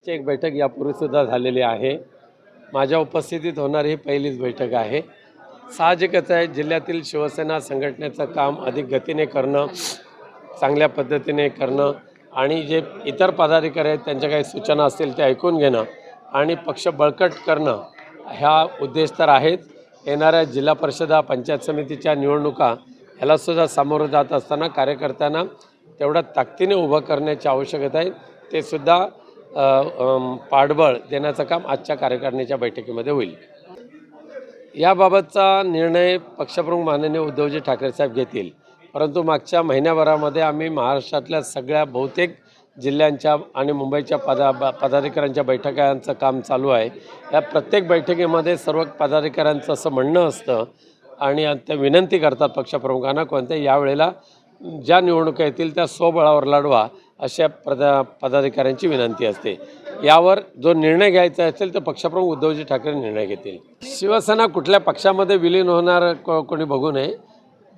ची एक बैठक यापूर्वी सुद्धा झालेली आहे। माझ्या उपस्थितीत होणारी ही पहिलीच बैठक आहे। साहजिकच आहे, जिल्ह्यातील शिवसेना संघटनेचं काम अधिक गतीने करणं, चांगल्या पद्धतीने करणं आणि जे इतर पदाधिकारी आहेत त्यांच्या काही सूचना असतील ते ऐकून घेणं आणि पक्ष बळकट करणं ह्या उद्देश तर आहेत। येणाऱ्या जिल्हा परिषदा पंचायत समितीच्या निवडणुका ह्यालासुद्धा सामोरं जात असताना कार्यकर्त्यांना तेवढ्या ताकदीने उभं करण्याची आवश्यकता आहे। ते सुद्धा पाठबळ देण्याचं काम आजच्या कार्यकारिणीच्या बैठकीमध्ये होईल। याबाबतचा निर्णय पक्षप्रमुख माननीय उद्धवजी ठाकरे साहेब घेतील, परंतु मागच्या महिन्याभरामध्ये आम्ही महाराष्ट्रातल्या सगळ्या बहुतेक जिल्ह्यांच्या आणि मुंबईच्या पदाधिकाऱ्यांच्या बैठकांचं काम चालू आहे। या प्रत्येक बैठकीमध्ये सर्व पदाधिकाऱ्यांचं असं म्हणणं असतं आणि ते विनंती करतात पक्षप्रमुखांना कोणत्या यावेळेला ज्या निवडणुका येतील त्या स्वबळावर लढवा अशा पदाधिकाऱ्यांची विनंती असते। यावर जो निर्णय घ्यायचा असेल तर पक्षप्रमुख उद्धवजी ठाकरे निर्णय घेतील। शिवसेना कुठल्या पक्षामध्ये विलीन होणार कोणी बघू नये।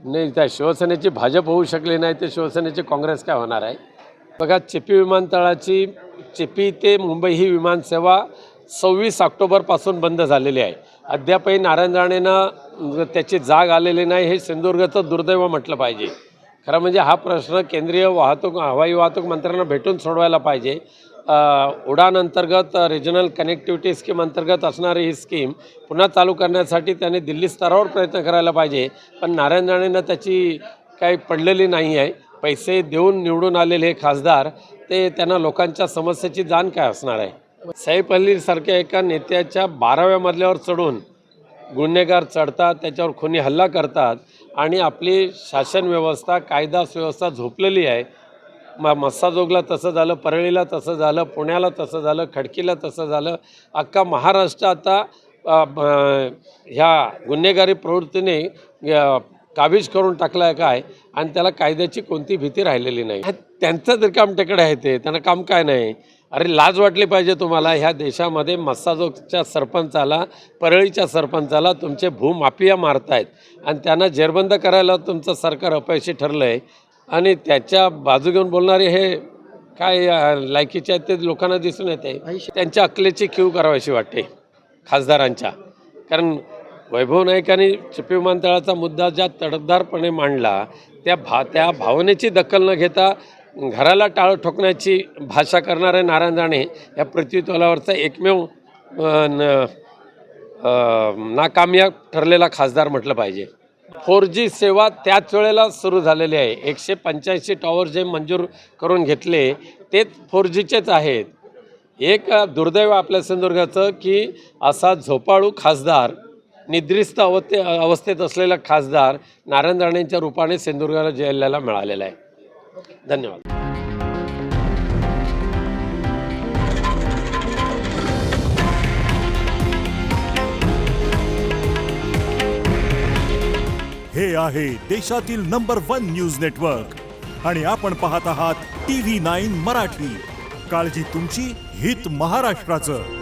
नाही, त्या शिवसेनेची भाजप होऊ शकली नाही तर शिवसेनेची काँग्रेस काय होणार आहे? बघा, चिपी विमानतळाची चिपी ते मुंबई ही विमानसेवा 26 ऑक्टोबरपासून बंद झालेली आहे। अद्यापही नारायण राणेंना त्याची जाग आलेली नाही, हे सिंधुदुर्गचं दुर्दैव म्हटलं पाहिजे। खरं म्हणजे हा प्रश्न केंद्रीय हवाई वाहतूक मंत्र्यांना भेटून सोडवायला पाहिजे। उडान अंतर्गत रिजनल कनेक्टिव्हिटी स्कीम अंतर्गत असणारी ही स्कीम पुन्हा चालू करण्यासाठी त्यांनी दिल्ली स्तरावर प्रयत्न करायला पाहिजे, पण नारायण राणेंना त्याची काही पडलेली नाही आहे। पैसे देऊन निवडून आलेले हे खासदार ते त्यांना लोकांच्या समस्येची जाण काय असणार आहे? सैफ अलीसारख्या एका नेत्याच्या 12व्या मजल्यावर चढून गुन्हेगार चढतात, त्याच्यावर खुनी हल्ला करतात आणि आपली शासन व्यवस्था कायदा सुव्यवस्था झोपलेली आहे। मस्साजोगला तसं झालं, परळीला तसं झालं, पुण्याला तसं झालं, खडकीला तसं झालं। अख्खा महाराष्ट्र आता ह्या गुन्हेगारी प्रवृत्तीने काबीज करून टाकला आहे काय, आणि त्याला कायद्याची कोणती भीती राहिलेली नाही। त्यांचं रिकामटेकडे आहे ते, त्यांना काम काय नाही? अरे लाज वाटली पाहिजे तुम्हाला। ह्या देशामध्ये मस्साजोगच्या सरपंचाला, परळीच्या सरपंचाला तुमचे भूमाफिया मारतायत आणि त्यांना जेरबंद करायला तुमचं सरकार अपयशी ठरलं आहे आणि त्याच्या बाजू घेऊन बोलणारे हे काय लायकीचे आहेत ते लोकांना दिसून येते। त्यांच्या अकलेची कीव करावीशी वाटते खासदारांच्या, कारण वैभव नाईकांनी चिपी विमानतळाचा मुद्दा ज्या तडफदारपणे मांडला त्या भावनेची दखल न घेता घराला टाळं ठोकण्याची भाषा करणारे नारायण राणे या पृथ्वीतलावरचा एकमेव नाकामयाब ठरलेला खासदार म्हटलं पाहिजे। 4G सेवा त्याच वेळेला सुरू झालेली आहे। 185 टॉवर जे मंजूर करून घेतले तेच 4Gचेच आहेत। एक दुर्दैव आपल्या सिंधुदुर्गाचं की असा झोपाळू खासदार, निद्रिस्त अवस्थेत असलेला खासदार नारायण राणेंच्या रूपाने सिंधुदुर्गाला जिल्ह्याला मिळालेला आहे। धन्यवाद। हे आहे देशातील नंबर 1 न्यूज नेटवर्क आणि आपण पाहत आहात TV9 मराठी। काळजी तुमची, हित महाराष्ट्राचं।